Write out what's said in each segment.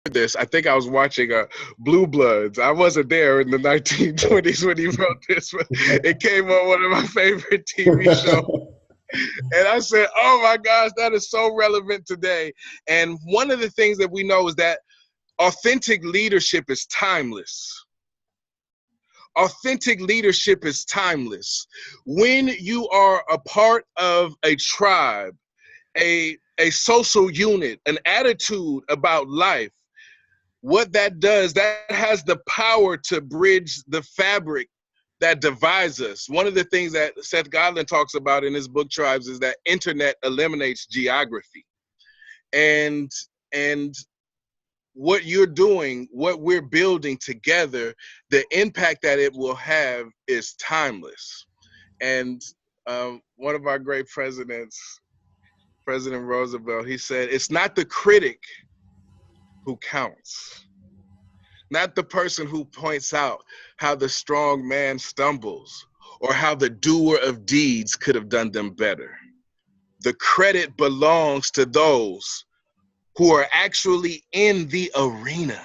this. I think I was watching Blue Bloods. I wasn't there in the 1920s when he wrote this, but it came on one of my favorite TV shows. And I said, oh my gosh, that is so relevant today. And one of the things that we know is that authentic leadership is timeless. Authentic leadership is timeless. When you are a part of a tribe, a social unit, an attitude about life, what that does, that has the power to bridge the fabric that divides us. One of the things that Seth Godin talks about in his book Tribes is that internet eliminates geography. And what you're doing, what we're building together, the impact that it will have is timeless. And one of our great presidents, President Roosevelt, he said, it's not the critic who counts, not the person who points out how the strong man stumbles or how the doer of deeds could have done them better. The credit belongs to those who are actually in the arena.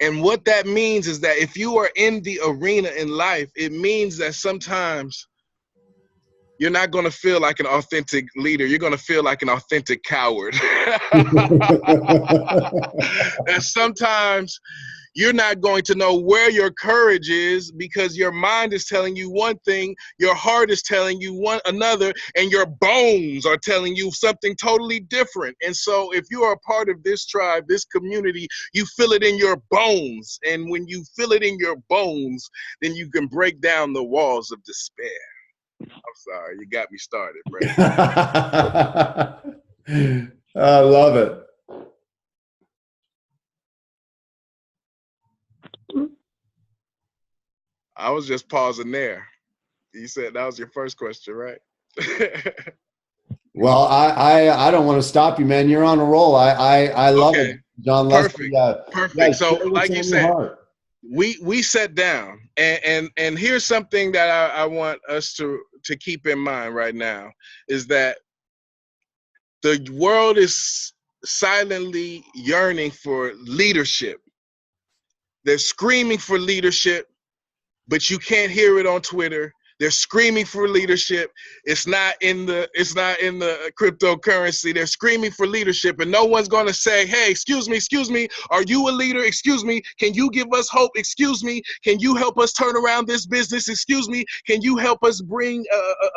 And what that means is that if you are in the arena in life, it means that sometimes you're not going to feel like an authentic leader. You're going to feel like an authentic coward. And sometimes you're not going to know where your courage is because your mind is telling you one thing, your heart is telling you another, and your bones are telling you something totally different. And so if you are a part of this tribe, this community, you feel it in your bones. And when you feel it in your bones, then you can break down the walls of despair. I'm sorry, you got me started, bro. I love it. I was just pausing there. You said that was your first question, right? Well, I don't want to stop you, man. You're on a roll. I love it, John Perfect. Leslie. Perfect. So, like you said, we sat down, and here's something that I want us to keep in mind right now is that the world is silently yearning for leadership. They're screaming for leadership, but you can't hear it on Twitter. They're screaming for leadership. It's not in the cryptocurrency. They're screaming for leadership, and no one's going to say, hey, excuse me, are you a leader? Excuse me, can you give us hope? Excuse me, can you help us turn around this business? Excuse me, can you help us bring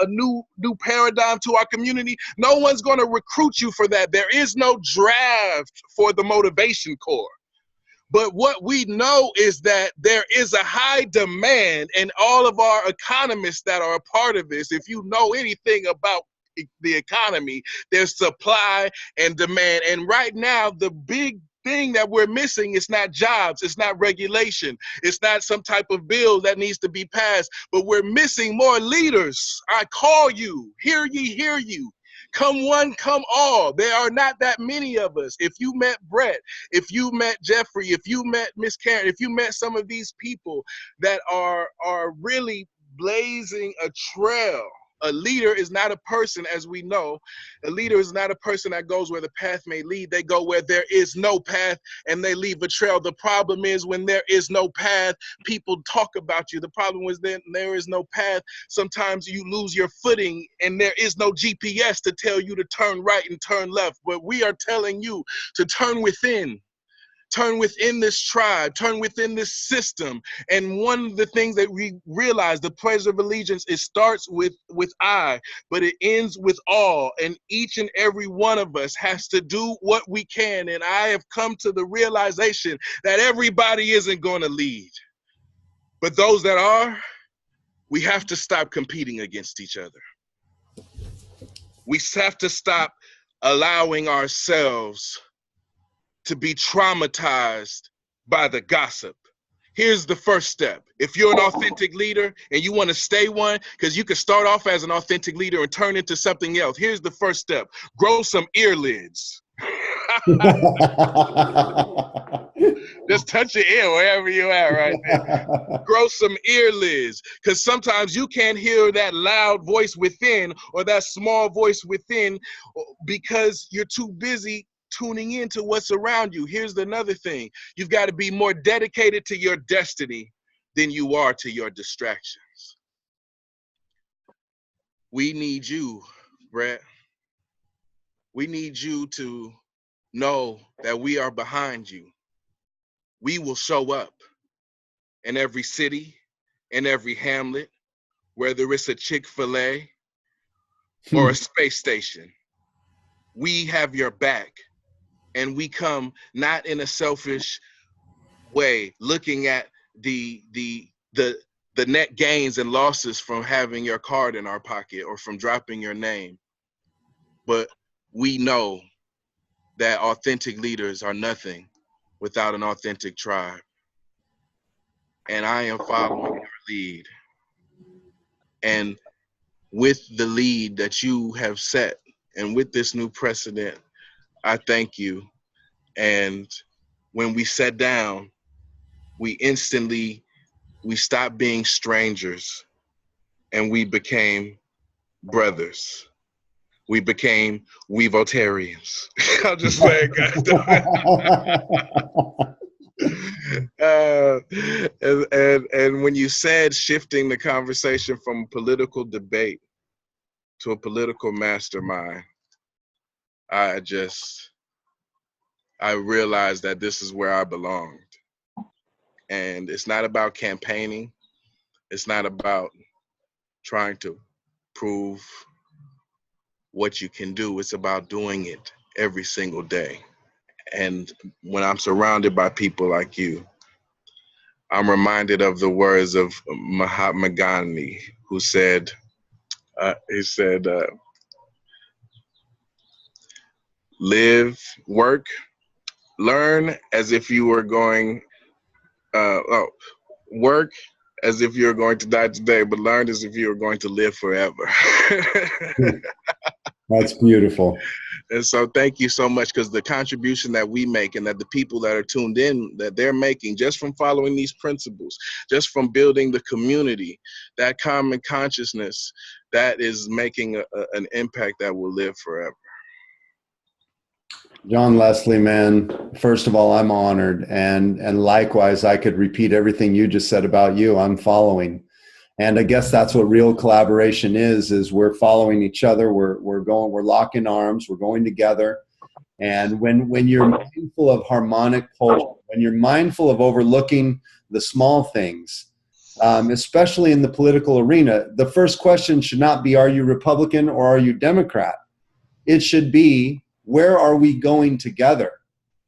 a new paradigm to our community? No one's going to recruit you for that. There is no draft for the motivation corps. But what we know is that there is a high demand, and all of our economists that are a part of this, if you know anything about the economy, there's supply and demand. And right now, the big thing that we're missing is not jobs, it's not regulation, it's not some type of bill that needs to be passed, but we're missing more leaders. I call you, hear ye, hear you. Come one, come all. There are not that many of us. If you met Brett, if you met Jeffrey, if you met Miss Karen, if you met some of these people that are really blazing a trail. A leader is not a person, as we know. A leader is not a person that goes where the path may lead. They go where there is no path, and they leave a trail. The problem is when there is no path, people talk about you. The problem is that there is no path. Sometimes you lose your footing, and there is no GPS to tell you to turn right and turn left. But we are telling you to turn within. Turn within this tribe, turn within this system. And one of the things that we realize, the pledge of allegiance, it starts with I, but it ends with all. And each and every one of us has to do what we can. And I have come to the realization that everybody isn't going to lead. But those that are, we have to stop competing against each other. We have to stop allowing ourselves to be traumatized by the gossip. Here's the first step. If you're an authentic leader and you want to stay one, because you can start off as an authentic leader and turn into something else. Here's the first step. Grow some earlids. Just touch your ear wherever you're at right there. Grow some earlids, because sometimes you can't hear that loud voice within or that small voice within because you're too busy tuning into what's around you. Here's another thing. You've got to be more dedicated to your destiny than you are to your distractions. We need you, Brett. We need you to know that we are behind you. We will show up in every city, in every hamlet, whether it's a Chick-fil-A or a space station. We have your back, and we come not in a selfish way, looking at the net gains and losses from having your card in our pocket or from dropping your name. But we know that authentic leaders are nothing without an authentic tribe. And I am following your lead. And with the lead that you have set and with this new precedent, I thank you. And when we sat down, we stopped being strangers and we became brothers. We became WEVOtarians. I'll just say it, guys. And when you said shifting the conversation from political debate to a political mastermind, I realized that this is where I belonged. And it's not about campaigning. It's not about trying to prove what you can do. It's about doing it every single day. And when I'm surrounded by people like you, I'm reminded of the words of Mahatma Gandhi, who said, live, work, learn as if you were going, work as if you're going to die today, but learn as if you were going to live forever. That's beautiful. And so thank you so much, because the contribution that we make and that the people that are tuned in, that they're making just from following these principles, just from building the community, that common consciousness, that is making an impact that will live forever. John Leslie, man, first of all, I'm honored. And likewise, I could repeat everything you just said about you. I'm following. And I guess that's what real collaboration is we're following each other. We're locking arms, we're going together. And when you're mindful of harmonic pole, when you're mindful of overlooking the small things, especially in the political arena, the first question should not be, are you Republican or are you Democrat? It should be, where are we going together?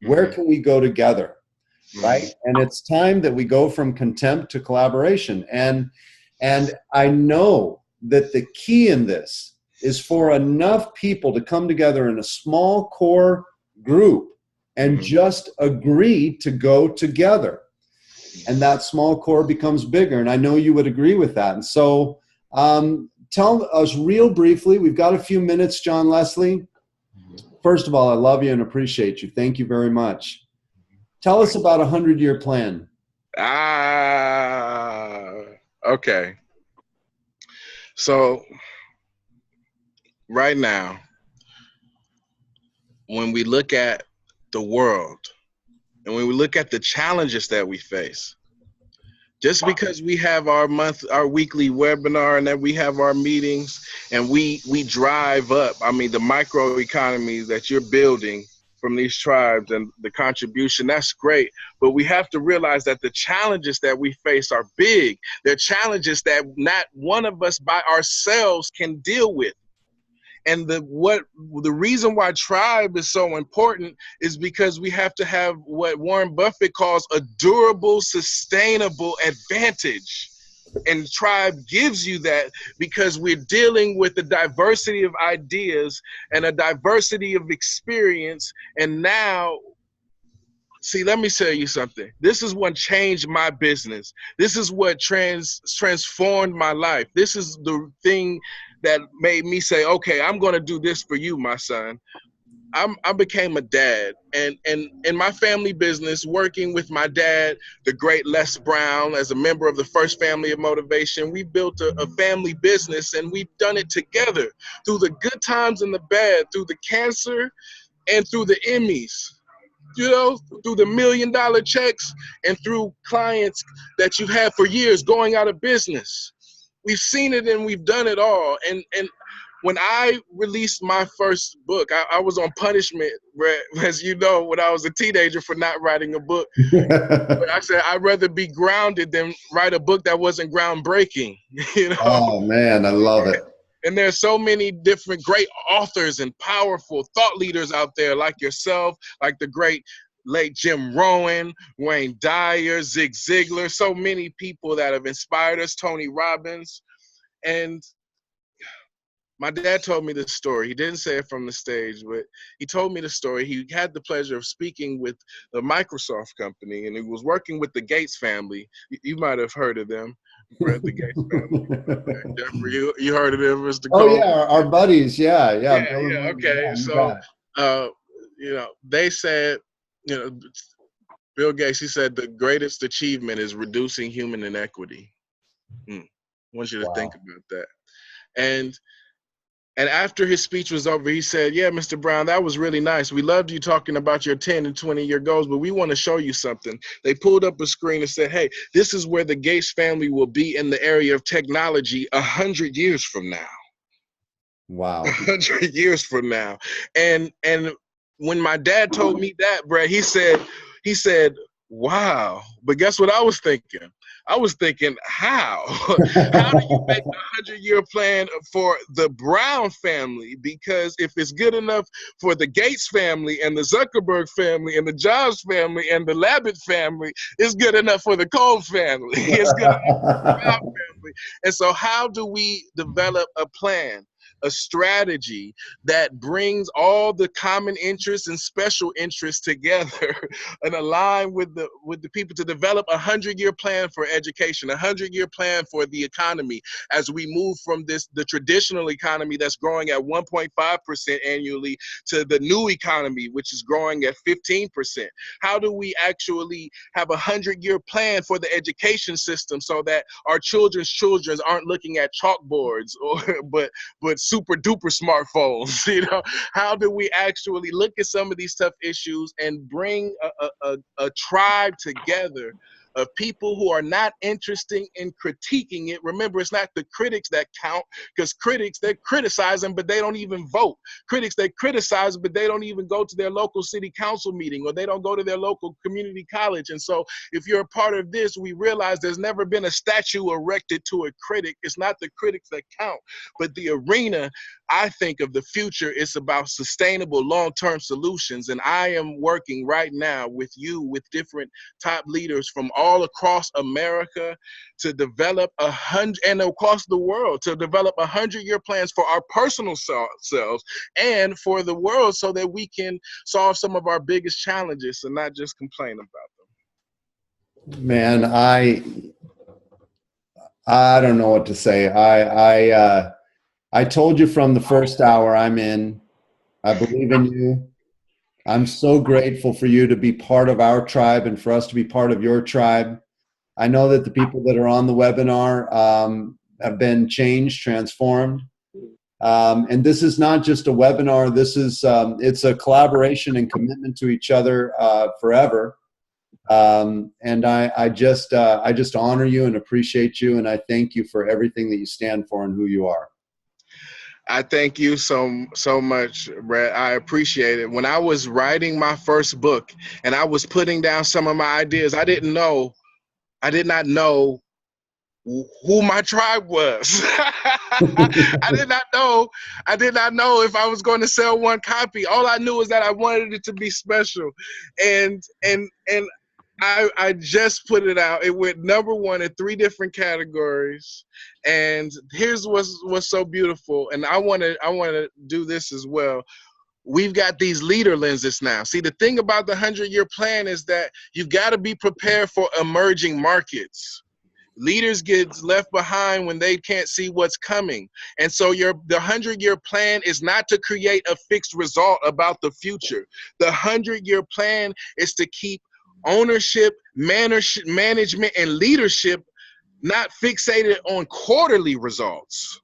Where can we go together? Right? And it's time that we go from contempt to collaboration. And I know that the key in this is for enough people to come together in a small core group and just agree to go together. And that small core becomes bigger. And I know you would agree with that. And so tell us real briefly, we've got a few minutes, John Leslie. First of all, I love you and appreciate you. Thank you very much. Tell us about 100-year plan. Okay. So right now, when we look at the world and when we look at the challenges that we face, just because we have our weekly webinar and that we have our meetings and we drive up, I mean, the micro economies that you're building from these tribes and the contribution, that's great. But we have to realize that the challenges that we face are big. They're challenges that not one of us by ourselves can deal with. And the reason why tribe is so important is because we have to have what Warren Buffett calls a durable, sustainable advantage. And tribe gives you that because we're dealing with a diversity of ideas and a diversity of experience. And now, see, let me tell you something. This is what changed my business. This is what transformed my life. This is the thing that made me say, okay, I'm going to do this for you, my son. I became a dad, and in my family business, working with my dad, the great Les Brown, as a member of the First Family of Motivation, we built a family business, and we've done it together through the good times and the bad, through the cancer, and through the Emmys, you know, through the $1 million checks and through clients that you've had for years going out of business. We've seen it and we've done it all. And when I released my first book, I was on punishment, as you know, when I was a teenager for not writing a book. But I said I'd rather be grounded than write a book that wasn't groundbreaking, you know? Oh man, I love it. And there's so many different great authors and powerful thought leaders out there like yourself, like the great late Jim Rohn, Wayne Dyer, Zig Ziglar, so many people that have inspired us, Tony Robbins. And my dad told me this story. He didn't say it from the stage, but he told me the story. He had the pleasure of speaking with the Microsoft company, and he was working with the Gates family. You might have heard of them, Brett, the Gates family. Okay. Jeffrey, you heard of them, Mr. Oh Cole? yeah, our buddies. Yeah. Yeah, Bill yeah, and okay. yeah, you So, got it. you know, they said, you know, Bill Gates, he said the greatest achievement is reducing human inequity. I want you to think Wow. about that. And after his speech was over, he said, yeah, Mr. Brown, that was really nice. We loved you talking about your 10 and 20-year goals, but we want to show you something. They pulled up a screen and said, hey, this is where the Gates family will be in the area of technology 100 years from now. Wow. 100 years from now. And when my dad told me that, Brett, he said, wow. But guess what I was thinking? I was thinking, how? How do you make a 100-year plan for the Brown family? Because if it's good enough for the Gates family and the Zuckerberg family and the Jobs family and the Labit family, it's good enough for the Cole family. It's good enough for the Brown family. And so how do we develop a plan, a strategy that brings all the common interests and special interests together and align with the people to develop a 100-year plan for education, a 100-year plan for the economy as we move from the traditional economy that's growing at 1.5% annually to the new economy, which is growing at 15%. How do we actually have a 100-year plan for the education system so that our children's children aren't looking at chalkboards but super duper smartphones? You know, how do we actually look at some of these tough issues and bring a tribe together of people who are not interested in critiquing it? Remember, it's not the critics that count, because critics, they criticize them, but they don't even vote. Critics, they criticize, but they don't even go to their local city council meeting, or they don't go to their local community college. And so if you're a part of this, we realize there's never been a statue erected to a critic. It's not the critics that count, but the arena, I think, of the future is about sustainable long-term solutions. And I am working right now with you, with different top leaders from all across America, to develop and across the world, to develop 100-year plans for our personal selves and for the world, so that we can solve some of our biggest challenges and not just complain about them. Man, I don't know what to say. I told you from the first hour I'm in. I believe in you. I'm so grateful for you to be part of our tribe and for us to be part of your tribe. I know that the people that are on the webinar have been changed, transformed. And this is not just a webinar. This is it's a collaboration and commitment to each other forever. And I just honor you and appreciate you, and I thank you for everything that you stand for and who you are. I thank you so much, Brett. I appreciate it. When I was writing my first book and I was putting down some of my ideas, I did not know who my tribe was. I did not know if I was going to sell one copy. All I knew is that I wanted it to be special. And I just put it out. It went #1 in 3 different categories. And here's what's so beautiful. And I want to do this as well. We've got these leader lenses now. See, the thing about the 100-year plan is that you've got to be prepared for emerging markets. Leaders get left behind when they can't see what's coming. And so the 100-year plan is not to create a fixed result about the future. The 100-year plan is to keep ownership, management, and leadership not fixated on quarterly results.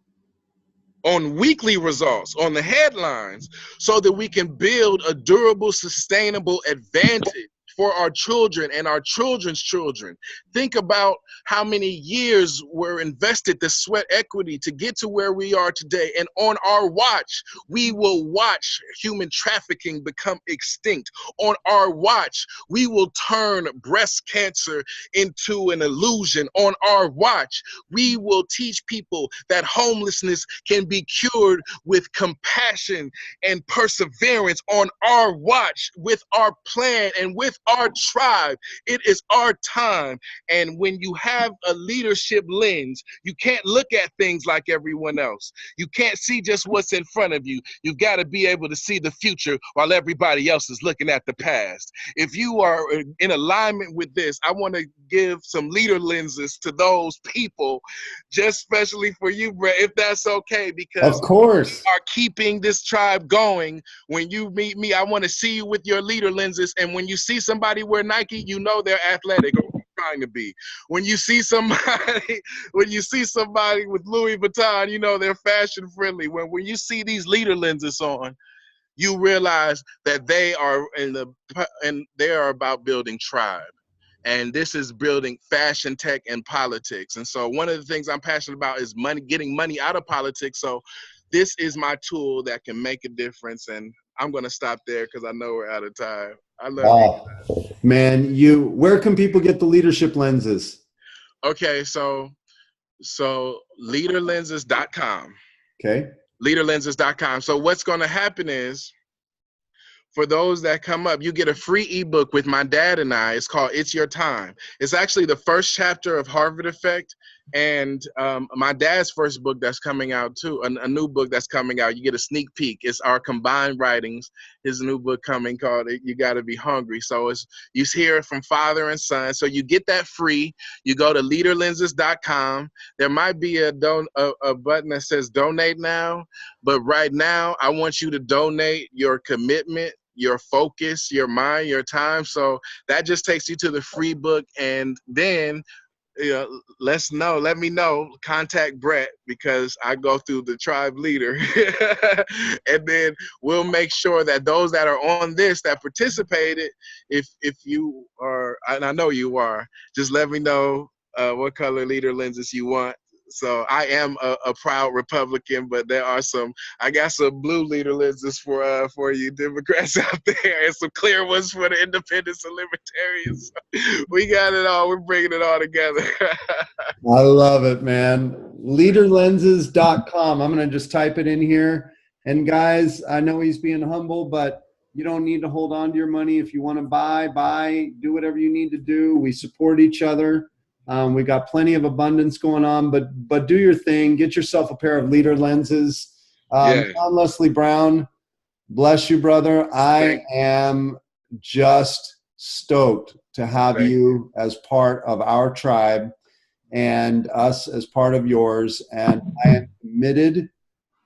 on weekly results, on the headlines, so that we can build a durable, sustainable advantage for our children and our children's children. Think about how many years were invested, the sweat equity to get to where we are today. And on our watch, we will watch human trafficking become extinct. On our watch, we will turn breast cancer into an illusion. On our watch, we will teach people that homelessness can be cured with compassion and perseverance. On our watch, with our plan and with our tribe, it is our time. And when you have a leadership lens, you can't look at things like everyone else. You can't see just what's in front of you. You've got to be able to see the future while everybody else is looking at the past. If you are in alignment with this, I want to give some leader lenses to those people, just especially for you, Brett, if that's okay, because Of course. you are keeping this tribe going. When you meet me, I want to see you with your leader lenses. And when you see somebody wear Nike, you know they're athletic or trying to be. When you see somebody, when you see somebody with Louis Vuitton, you know they're fashion friendly. When you see these leader lenses on, you realize that they are they are about building tribe. And this is building fashion, tech, and politics. And so one of the things I'm passionate about is money, getting money out of politics. So this is my tool that can make a difference. And I'm going to stop there because I know we're out of time. I love you. Man, where can people get the leadership lenses? Okay, so leaderlenses.com. Okay. Leaderlenses.com. So what's going to happen is, for those that come up, you get a free ebook with my dad and I. It's called It's Your Time. It's actually the first chapter of Harvard Effect, and my dad's first book that's coming out too, a new book that's coming out. You get a sneak peek. It's our combined writings. His new book coming called You Gotta Be Hungry. So you hear it from father and son. So you get that free. You go to leaderlenses.com. There might be a button that says donate now, but right now I want you to donate your commitment, your focus, your mind, your time. So that just takes you to the free book. And then let me know, contact Brett, because I go through the tribe leader. And then we'll make sure that those that are on this, that participated, if you are, and I know you are, just let me know what color leader lenses you want. So I am a proud Republican, but I got some blue leader lenses for you Democrats out there, and some clear ones for the independents and libertarians. So we got it all. We're bringing it all together. I love it, man. Leaderlenses.com. I'm going to just type it in here. And guys, I know he's being humble, but you don't need to hold on to your money. If you want to buy, do whatever you need to do. We support each other. We got plenty of abundance going on, but do your thing. Get yourself a pair of leader lenses. John Leslie Brown, bless you, brother. I am just stoked to have you as part of our tribe and us as part of yours. And I am committed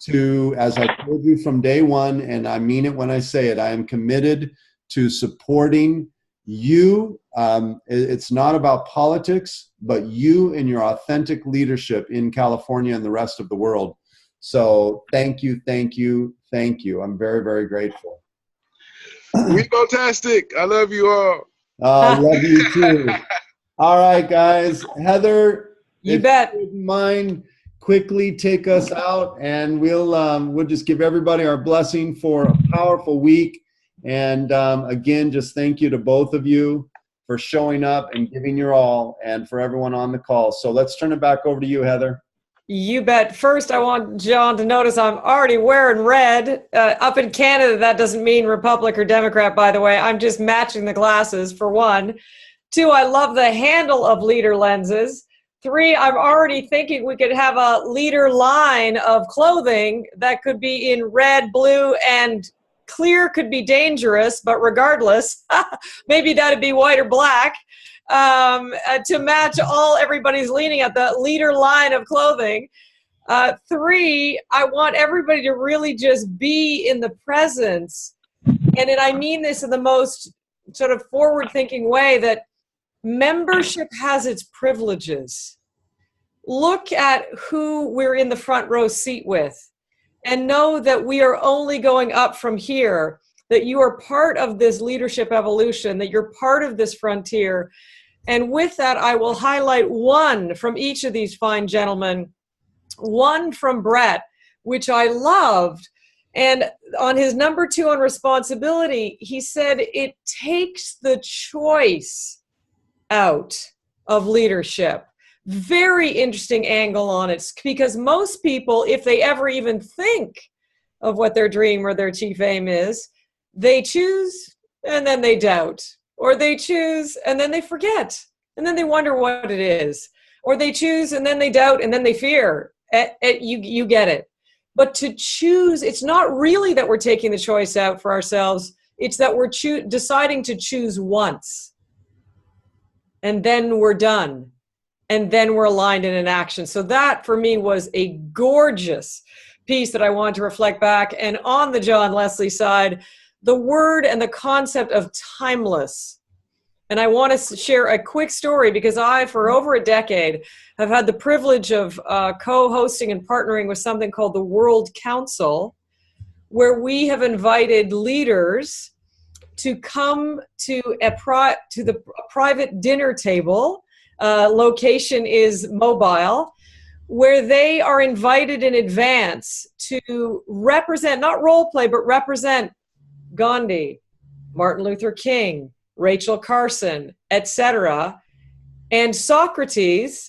to, as I told you from day one, and I mean it when I say it, I am committed to supporting you. It's not about politics, but you and your authentic leadership in California and the rest of the world. So thank you, thank you, thank you. I'm very, very grateful. We fantastic. I love you all. Love you too. All right, guys. Heather, you bet. You wouldn't mind quickly take us out, and we'll just give everybody our blessing for a powerful week. And again, just thank you to both of you for showing up and giving your all, and for everyone on the call. So let's turn it back over to you, Heather. You bet. First, I want John to notice I'm already wearing red. Up in Canada, that doesn't mean Republic or Democrat, by the way. I'm just matching the glasses, for one. Two, I love the handle of leader lenses. Three, I'm already thinking we could have a leader line of clothing that could be in red, blue, and clear could be dangerous, but regardless, maybe that'd be white or black, to match everybody's leaning at the leader line of clothing. Three, I want everybody to really just be in the presence. And I mean this in the most sort of forward-thinking way, that membership has its privileges. Look at who we're in the front row seat with. and know that we are only going up from here, that you are part of this leadership evolution, that you're part of this frontier. And with that, I will highlight one from each of these fine gentlemen, one from Brett, which I loved. And on his number 2 on responsibility, he said it takes the choice out of leadership. Very interesting angle on it, because most people, if they ever even think of what their dream or their chief aim is, they choose and then they doubt, or they choose and then they forget and then they wonder what it is, or they choose and then they doubt and then they fear. You get it. But to choose, it's not really that we're taking the choice out for ourselves. It's that we're deciding to choose once, and then we're done, and then we're aligned in an action. So that for me was a gorgeous piece that I want to reflect back. And on the John Leslie side, the word and the concept of timeless. And I want to share a quick story, because I, for over a decade, have had the privilege of co-hosting and partnering with something called the World Council, where we have invited leaders to come to the private dinner table. Location is mobile, where they are invited in advance to represent, not role play, but represent Gandhi, Martin Luther King, Rachel Carson, etc. And Socrates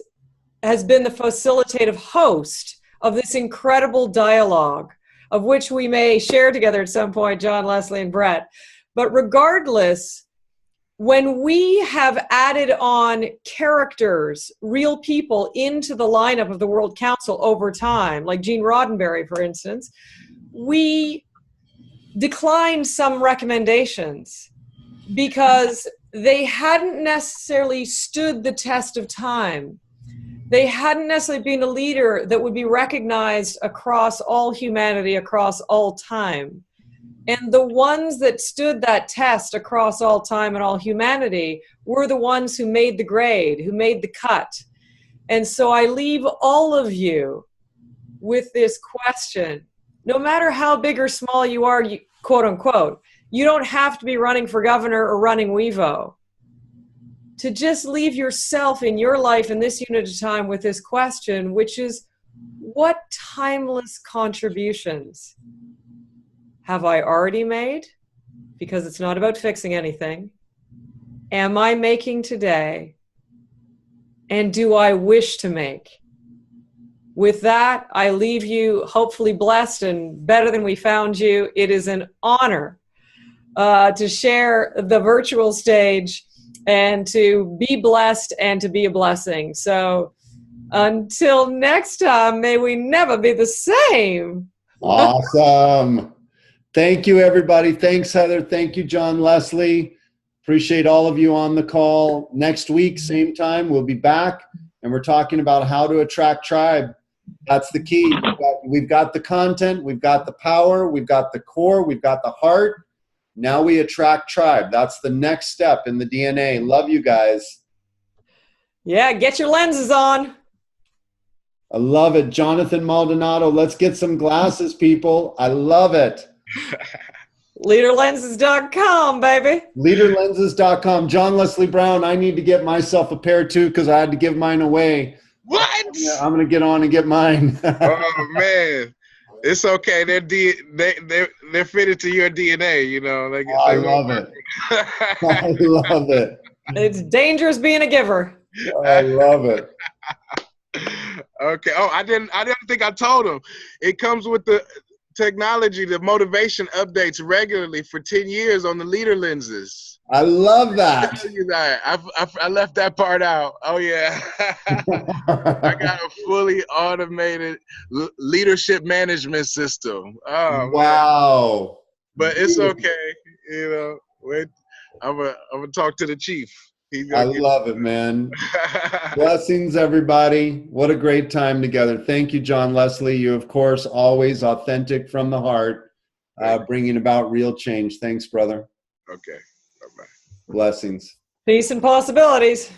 has been the facilitative host of this incredible dialogue, of which we may share together at some point, John, Leslie, and Brett. But regardless, when we have added on characters, real people, into the lineup of the World Council over time, like Gene Roddenberry, for instance, we declined some recommendations because they hadn't necessarily stood the test of time. They hadn't necessarily been a leader that would be recognized across all humanity, across all time. And the ones that stood that test across all time and all humanity were the ones who made the grade, who made the cut. And so I leave all of you with this question. No matter how big or small you are, quote unquote, you don't have to be running for governor or running WEVO. To just leave yourself in your life in this unit of time with this question, which is, what timeless contributions have I already made? Because it's not about fixing anything. Am I making today? And do I wish to make? With that, I leave you hopefully blessed and better than we found you. It is an honor to share the virtual stage and to be blessed and to be a blessing. So until next time, may we never be the same. Awesome. Thank you, everybody. Thanks, Heather. Thank you, John Leslie. Appreciate all of you on the call. Next week, same time, we'll be back, and we're talking about how to attract tribe. That's the key. We've got the content, we've got the power, we've got the core, we've got the heart. Now we attract tribe. That's the next step in the DNA. Love you guys. Yeah, get your lenses on. I love it. Jonathan Maldonado, let's get some glasses, people. I love it. Leaderlenses.com, baby. Leaderlenses.com. John Leslie Brown, I need to get myself a pair too, because I had to give mine away. What? I'm going to get on and get mine. Oh, man. It's okay. They're fitted to your DNA, you know. I love it. I love it. It's dangerous being a giver. I love it. Okay. Oh, I didn't think I told him. It comes with the technology. The motivation updates regularly for 10 years on the leader lenses. I love that. I left that part out. Oh, yeah. I got a fully automated leadership management system. Oh, wow. Man. But it's okay. You know, wait, I'm gonna talk to the chief. I love it, man. Blessings, everybody. What a great time together. Thank you, John Leslie. You, of course, always authentic from the heart, bringing about real change. Thanks, brother. Okay. Bye-bye. Blessings. Peace and possibilities.